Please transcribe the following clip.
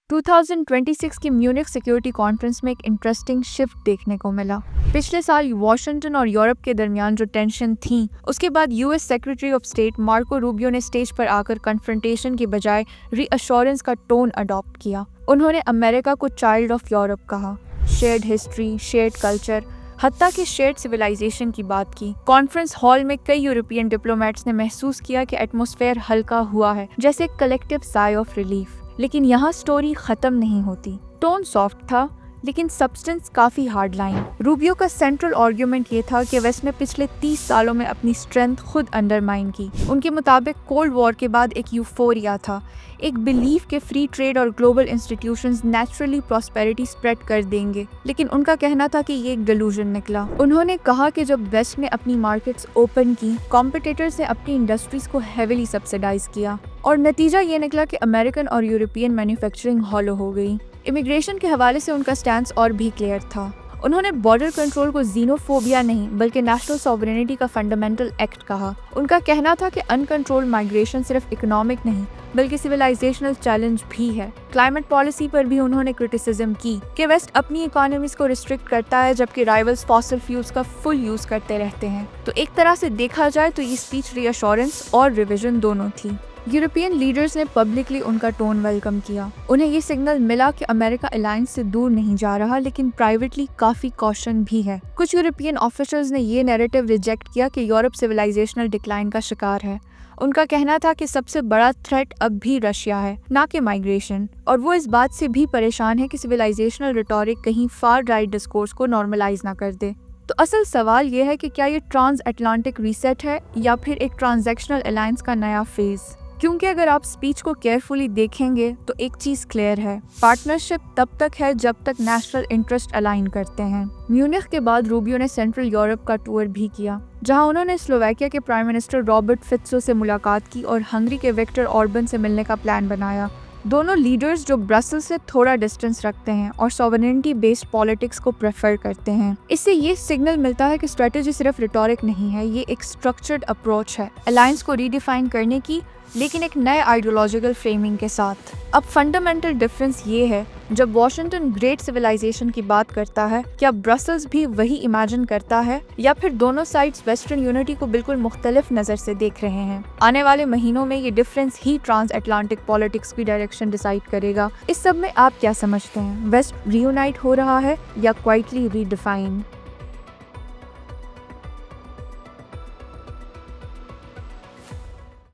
2026 की Munich security conference में एक इंटरेस्टिंग शिफ्ट देखने को मिला। पिछले साल वॉशिंगटन और यूरोप के दरमियान जो टेंशन थी, उसके बाद US secretary of state Marco Rubio ने स्टेज पर आकर कन्फ्रंटेशन के बजाय रीअश्योरेंस का टोन अडॉप्ट किया। उन्होंने अमेरिका को चाइल्ड ऑफ यूरोप कहा, शेयर्ड हिस्ट्री, शेयर्ड कल्चर, हत्ता कि शेयर्ड सिविलाइजेशन की बात की। कॉन्फ्रेंस हॉल में कई यूरोपियन डिप्लोमेट्स ने महसूस किया कि एटमॉस्फेयर हल्का हुआ है, जैसे एक कलेक्टिव साई ऑफ रिलीफ। लेकिन यहाँ स्टोरी खत्म नहीं होती। टोन सॉफ्ट था, लेकिन सब्सटेंस काफी हार्ड लाइन। रूबियो का सेंट्रल आर्ग्यूमेंट ये था कि वेस्ट ने पिछले 30 सालों में अपनी स्ट्रेंथ खुद अंडरमाइन की। उनके मुताबिक कोल्ड वॉर के बाद एक यूफोरिया था, एक बिलीफ के फ्री ट्रेड और global institutions naturally prosperity spread कर देंगे। लेकिन उनका कहना था कि ये एक डिल्यूजन निकला। उन्होंने कहा कि जब वेस्ट ने अपनी मार्केट्स ओपन की, कॉम्पिटिटर्स ने अपनी इंडस्ट्रीज को हेविली सब्सिडाइज किया और नतीजा ये निकला कि अमेरिकन और यूरोपियन मैन्युफैक्चरिंग हॉलो हो गई। इमिग्रेशन के हवाले से उनका स्टैंस और भी क्लियर था। उन्होंने बॉर्डर कंट्रोल को जीनोफोबिया नहीं बल्कि नेशनल सॉवरेनिटी का फंडामेंटल एक्ट कहा। उनका कहना था कि अनकंट्रोल्ड माइग्रेशन सिर्फ इकोनॉमिक नहीं बल्कि सिविलाइजेशनल चैलेंज भी है। क्लाइमेट पॉलिसी पर भी उन्होंने क्रिटिसिज्म की कि वेस्ट अपनी इकोनॉमीज को रिस्ट्रिक्ट करता है जबकि राइवल्स फॉसिल फ्यूल्स का फुल यूज करते रहते हैं। तो एक तरह से देखा जाए तो ये स्पीच रीअश्योरेंस और रिविजन दोनों थी। यूरोपियन लीडर्स ने पब्लिकली उनका टोन वेलकम किया। उन्हें ये सिग्नल मिला कि अमेरिका अलायंस से दूर नहीं जा रहा, लेकिन प्राइवेटली काफी कॉशन भी है। कुछ यूरोपियन ऑफिसर्स ने ये नैरेटिव रिजेक्ट किया कि यूरोप सिविलाइजेशनल डिक्लाइन का शिकार है। उनका कहना था कि सबसे बड़ा थ्रेट अब भी रशिया है, ना कि माइग्रेशन, और वो इस बात से भी परेशान है कि सिविलाइजेशनल रिटोरिक कहीं फार राइट डिस्कोर्स को नॉर्मलाइज ना कर दे। तो असल सवाल ये है कि क्या ये ट्रांस अटलांटिक रीसेट है या फिर एक ट्रांजैक्शनल अलायंस का नया फेज। क्योंकि अगर आप स्पीच को केयरफुली देखेंगे तो एक चीज क्लियर है, पार्टनरशिप तब तक है जब तक नेशनल इंटरेस्ट अलाइन करते हैं। म्यूनिख के बाद रूबियो ने सेंट्रल यूरोप का टूर भी किया, जहां उन्होंने स्लोवाकिया के प्राइम मिनिस्टर रॉबर्ट फित्सो से मुलाकात की और हंगरी के विक्टर ऑर्बन से मिलने का प्लान बनाया। दोनों लीडर्स जो ब्रसेल्स से थोड़ा डिस्टेंस रखते हैं और सॉवरेनिटी बेस्ड पॉलिटिक्स को प्रेफर करते हैं। इससे ये सिग्नल मिलता है कि स्ट्रेटेजी सिर्फ रिटोरिक नहीं है, ये एक स्ट्रक्चर्ड अप्रोच है अलायंस को रीडिफाइन करने की, लेकिन एक नए आइडियोलॉजिकल फ्रेमिंग के साथ। अब फंडामेंटल डिफरेंस ये है, जब वॉशिंगटन ग्रेट सिविलाइजेशन की बात करता है, क्या ब्रसेल्स भी वही इमेजिन करता है या फिर दोनों साइड्स वेस्टर्न यूनिटी को बिल्कुल मुख्तलिफ नजर से देख रहे हैं। आने वाले महीनों में ये डिफरेंस ही ट्रांस अटलांटिक पॉलिटिक्स की डायरेक्शन डिसाइड करेगा। इस सब में आप क्या समझते हैं, वेस्ट रीयूनाइट हो रहा है या क्वाइटली रीडिफाइन?